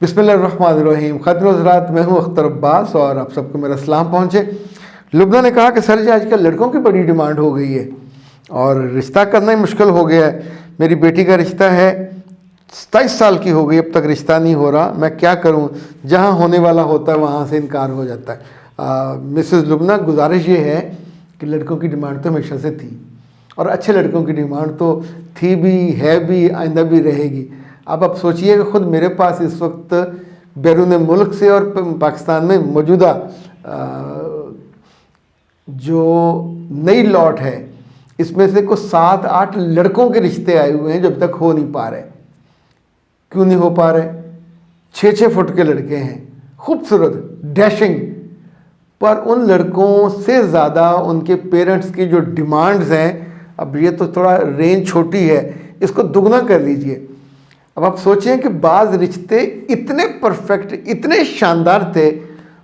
बिस्मिल्लाहिर्रहमानिर्रहीम। ख़ातिन हज़रात, मैं हूँ अख्तर अब्बास और आप सबको मेरा सलाम पहुँचे। लुब्ना ने कहा कि सर जी आजकल लड़कों की बड़ी डिमांड हो गई है और रिश्ता करना ही मुश्किल हो गया है। मेरी बेटी का रिश्ता है, 27 साल की हो गई, अब तक रिश्ता नहीं हो रहा, मैं क्या करूँ? जहाँ होने वाला होता है वहाँ से इनकार हो जाता है। मिसेस लुब्ना, गुजारिश ये है कि लड़कों की डिमांड तो हमेशा से थी और अच्छे लड़कों की डिमांड तो थी भी, है भी, आइंदा भी रहेगी। अब आप सोचिए कि ख़ुद मेरे पास इस वक्त बैरून मुल्क से और पाकिस्तान में मौजूदा जो नई लॉट है इसमें से कुछ 7-8 लड़कों के रिश्ते आए हुए हैं जो अब तक हो नहीं पा रहे। क्यों नहीं हो पा रहे? 6-6 फुट के लड़के हैं, खूबसूरत, डैशिंग, पर उन लड़कों से ज़्यादा उनके पेरेंट्स की जो डिमांड्स हैं, अब ये तो थोड़ा रेंज छोटी है, इसको दुगना कर लीजिए। अब आप सोचें कि बाज़ रिश्ते इतने परफेक्ट, इतने शानदार थे,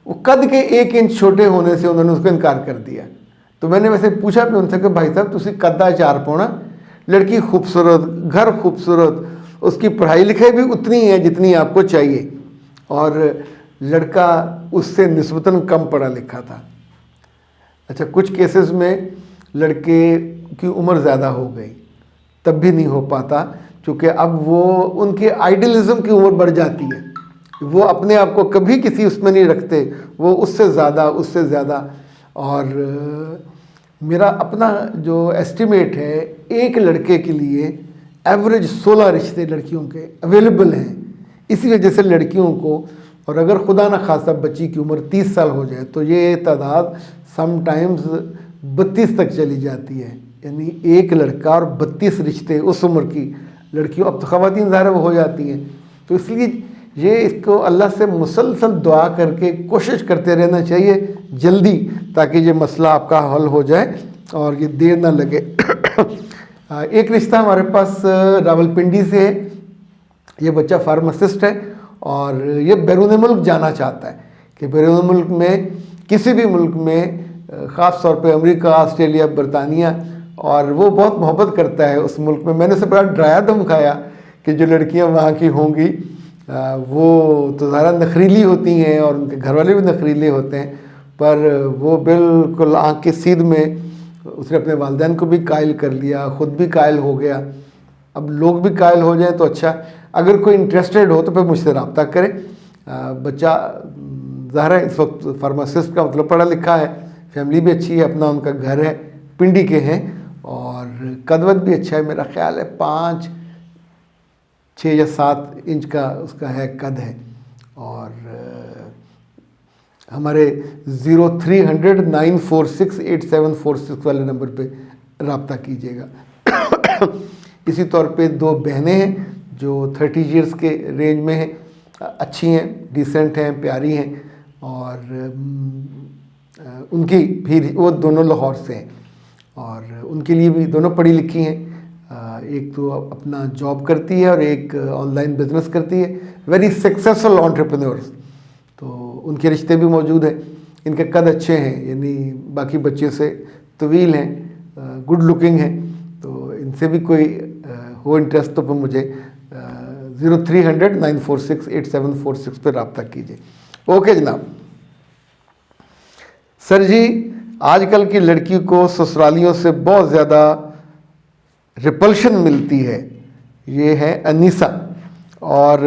वो कद के 1 इंच छोटे होने से उन्होंने उसको इनकार कर दिया। तो मैंने वैसे पूछा भी उनसे कि भाई साहब तुसी कद्दा 4 पौना, लड़की खूबसूरत, घर खूबसूरत, उसकी पढ़ाई लिखाई भी उतनी है जितनी आपको चाहिए, और लड़का उससे निस्बतन कम पढ़ा लिखा था। अच्छा, कुछ केसेस में लड़के की उम्र ज़्यादा हो गई, तब भी नहीं हो पाता, क्योंकि अब वो उनके आइडियलिज़म की उम्र बढ़ जाती है। वो अपने आप को कभी किसी उसमें नहीं रखते, वो उससे ज़्यादा। और मेरा अपना जो एस्टिमेट है, एक लड़के के लिए एवरेज 16 रिश्ते लड़कियों के अवेलेबल हैं। इसी वजह से लड़कियों को, और अगर खुदा न खासा बच्ची की उम्र 30 साल हो जाए तो ये तादाद समटाइम्स 32 तक चली जाती है। यानी एक लड़का और 32 रिश्ते उस उम्र की लड़कियों, अब तो ख़वातीन ज़ाहिर वो हो जाती हैं। तो इसलिए ये इसको अल्लाह से मुसलसल दुआ करके कोशिश करते रहना चाहिए जल्दी, ताकि ये मसला आपका हल हो जाए और ये देर ना लगे। एक रिश्ता हमारे पास रावलपिंडी से है। ये बच्चा फार्मासिस्ट है और ये बैरून मुल्क जाना चाहता है कि बैरून मुल्क में, किसी भी मुल्क में, ख़ास तौर पे अमेरिका, ऑस्ट्रेलिया, बरतानिया, और वो बहुत मोहब्बत करता है उस मुल्क में। मैंने उसे बड़ा डराया धमकाया कि जो लड़कियां वहाँ की होंगी वो तो ज़्यादा नखरीली होती हैं और उनके घर वाले भी नखरीले होते हैं, पर वो बिल्कुल आँख के सीध में उसने अपने वालिदैन को भी कायल कर लिया, ख़ुद भी कायल हो गया। अब लोग भी कायल हो जाएं तो अच्छा। अगर कोई इंटरेस्टेड हो तो फिर मुझसे रब्ता करें। बच्चा ज़ाहिर है इस वक्त फार्मासिस्ट का मतलब पढ़ा लिखा है, फैमिली भी अच्छी है, अपना उनका घर है, पिंडी के हैं, और कदवत भी अच्छा है। मेरा ख़्याल है 5, 6 या 7 इंच का उसका है, कद है। और हमारे 0300 946 8746 वाले नंबर पे रब्ता कीजिएगा। इसी तौर पे 2 बहनें हैं जो 30 इयर्स के रेंज में हैं, अच्छी हैं, डिसेंट हैं, प्यारी हैं, और उनकी भी, वो दोनों लाहौर से हैं और उनके लिए भी दोनों पढ़ी लिखी हैं। एक तो अपना जॉब करती है और एक ऑनलाइन बिजनेस करती है, वेरी सक्सेसफुल एंटरप्रेन्योर्स। तो उनके रिश्ते भी मौजूद हैं। इनके कद अच्छे हैं, यानी बाकी बच्चे से तवील हैं, गुड लुकिंग हैं। तो इनसे भी कोई हो इंटरेस्ट तो फिर मुझे 0300 946 8746 पर रब्ता कीजिए। ओके जनाब। सर जी, आजकल की लड़की को ससुरालियों से बहुत ज़्यादा रिपल्शन मिलती है। ये है अनीसा, और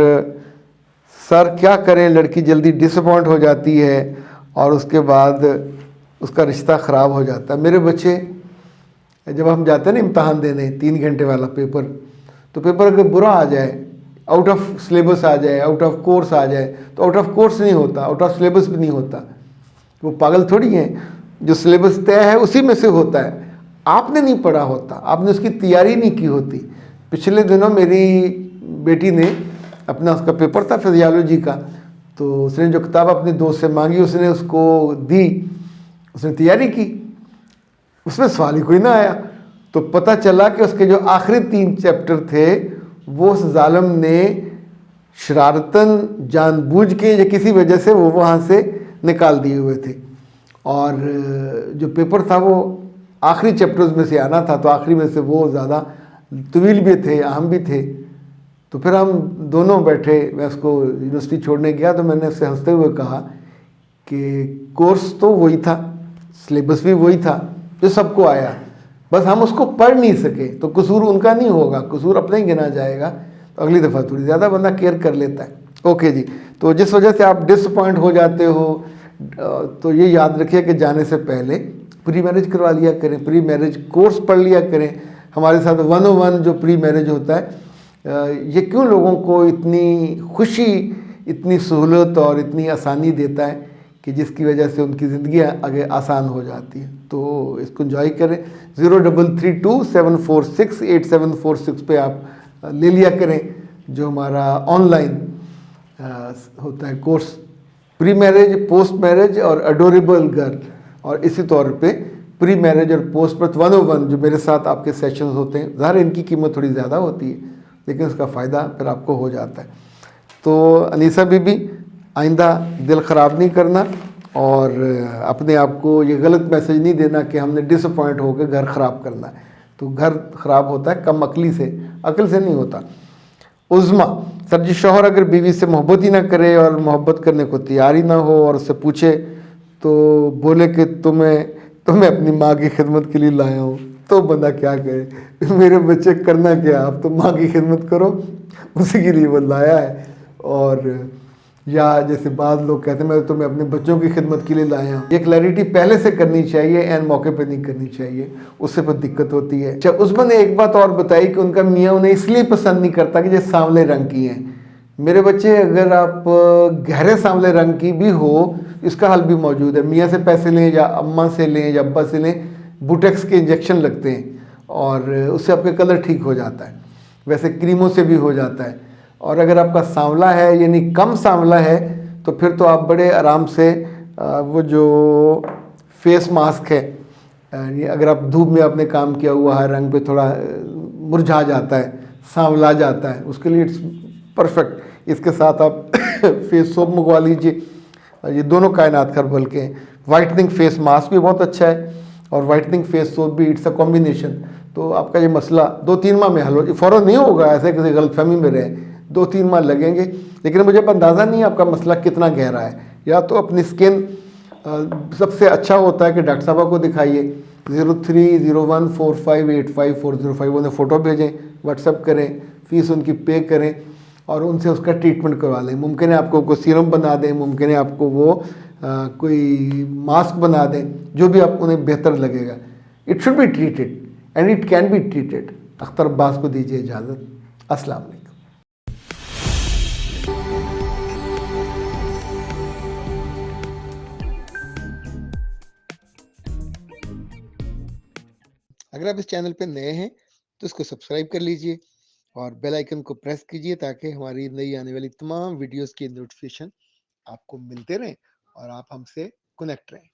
सर क्या करें, लड़की जल्दी डिसअपॉइंट हो जाती है और उसके बाद उसका रिश्ता ख़राब हो जाता है। मेरे बच्चे, जब हम जाते हैं ना इम्तहान देने, 3 घंटे वाला पेपर, तो पेपर अगर बुरा आ जाए, आउट ऑफ सिलेबस आ जाए, आउट ऑफ कोर्स आ जाए, तो आउट ऑफ कोर्स नहीं होता, आउट ऑफ सिलेबस भी नहीं होता। वो पागल थोड़ी हैं, जो सिलेबस तय है उसी में से होता है। आपने नहीं पढ़ा होता, आपने उसकी तैयारी नहीं की होती। पिछले दिनों मेरी बेटी ने अपना, उसका पेपर था फिजियोलॉजी का, तो उसने जो किताब अपने दोस्त से मांगी उसने उसको दी, उसने तैयारी की, उसमें सवाल ही कोई ना आया। तो पता चला कि उसके जो आखिरी 3 चैप्टर थे वो उस जालिम ने शरारतन, जानबूझ के या किसी वजह से वो वहाँ से निकाल दिए हुए थे, और जो पेपर था वो आखिरी चैप्टर्स में से आना था, तो आखिरी में से वो ज़्यादा तवील भी थे, अहम भी थे। तो फिर हम दोनों बैठे, मैं उसको यूनिवर्सिटी छोड़ने गया तो मैंने उससे हंसते हुए कहा कि कोर्स तो वही था, सिलेबस भी वही था जो सबको आया, बस हम उसको पढ़ नहीं सके, तो कसूर उनका नहीं होगा, कसूर अपना ही गिना जाएगा। तो अगली दफ़ा थोड़ी ज़्यादा बंदा केयर कर लेता है। ओके जी, तो जिस वजह से आप डिसअपॉइंट हो जाते हो, तो ये याद रखिए कि जाने से पहले प्री मैरिज करवा लिया करें, प्री मैरिज कोर्स पढ़ लिया करें। हमारे साथ 101 जो प्री मैरिज होता है, ये क्यों लोगों को इतनी खुशी, इतनी सहूलत और इतनी आसानी देता है कि जिसकी वजह से उनकी ज़िंदगी आगे आसान हो जाती है। तो इसको इंजॉय करें। 03327468 पे आप ले लिया करें जो हमारा ऑनलाइन होता है course, pre marriage, post marriage और अडोरेबल गर्ल। और इसी तौर पे प्री मैरिज और पोस्ट मैरिज 101 जो मेरे साथ आपके सेशंस होते हैं, ज़ाहिर इनकी कीमत थोड़ी ज़्यादा होती है लेकिन उसका फ़ायदा फिर आपको हो जाता है। तो अनीसा बीबी, आइंदा दिल ख़राब नहीं करना और अपने आप को ये गलत मैसेज नहीं देना कि हमने डिसअपॉइंट होकर घर ख़राब करना है। तो घर ख़राब होता है कम अकली से, अकल से नहीं होता। उज़्मा, सर जी शौहर अगर बीवी से मोहब्बत ही ना करे और मोहब्बत करने को तैयार ही ना हो और उससे पूछे तो बोले कि तुम्हें अपनी माँ की खिदमत के लिए लाया हूँ, तो बंदा क्या करे? मेरे बच्चे करना क्या, आप तो माँ की खिदमत करो, उसी के लिए वो लाया है। और या जैसे बाद लोग कहते हैं मैं तुम्हें अपने बच्चों की खिदमत के लिए लाया हूँ, ये क्लैरिटी पहले से करनी चाहिए, एन मौके पे नहीं करनी चाहिए, उससे बहुत दिक्कत होती है। अच्छा, उसमें ने एक बात और बताई कि उनका मियाँ उन्हें इसलिए पसंद नहीं करता कि जैसे सांवले रंग की हैं। मेरे बच्चे, अगर आप गहरे सांवले रंग की भी हो, इसका हल भी मौजूद है। मियाँ से पैसे लें या अम्मा से लें या अब्बा से लें, बुटेक्स के इंजेक्शन लगते हैं और उससे आपका कलर ठीक हो जाता है। वैसे क्रीमों से भी हो जाता है। और अगर आपका सांवला है यानी कम सांवला है तो फिर तो आप बड़े आराम से वो जो फेस मास्क है, यानी अगर आप धूप में आपने काम किया हुआ है, रंग पे थोड़ा मुरझा जाता है, सांवला जाता है, उसके लिए इट्स परफेक्ट। इसके साथ आप फेस सोप मंगवा लीजिए, ये दोनों कायनात हर्बल के हैं। वाइटनिंग फेस मास्क भी बहुत अच्छा है और वाइटनिंग फेस सोप भी, इट्स अ कॉम्बिनेशन। तो आपका ये मसला 2-3 माह में हल हो, फ़ौरन नहीं होगा, ऐसे किसी गलतफहमी में रहे, 2-3 माह लगेंगे। लेकिन मुझे अंदाज़ा नहीं है आपका मसला कितना गहरा है। या तो अपनी स्किन, सबसे अच्छा होता है कि डॉक्टर साहबा को दिखाइए, 030145854005 उन्हें फ़ोटो भेजें, व्हाट्सअप करें, फ़ीस उनकी पे करें और उनसे उसका ट्रीटमेंट करवा लें। मुमकिन है आपको कोई सीरम बना दें, मुमकिन है आपको वो कोई मास्क बना दें, जो भी आप उन्हें बेहतर लगेगा। It should be treated and it can be treated. Akhtar Abbas को दीजिए इजाज़त। अस्सलाम वालेकुम। अगर आप इस चैनल पे नए हैं तो इसको सब्सक्राइब कर लीजिए और बेल आइकन को प्रेस कीजिए ताकि हमारी नई आने वाली तमाम वीडियोस की नोटिफिकेशन आपको मिलते रहें और आप हमसे कनेक्ट रहें।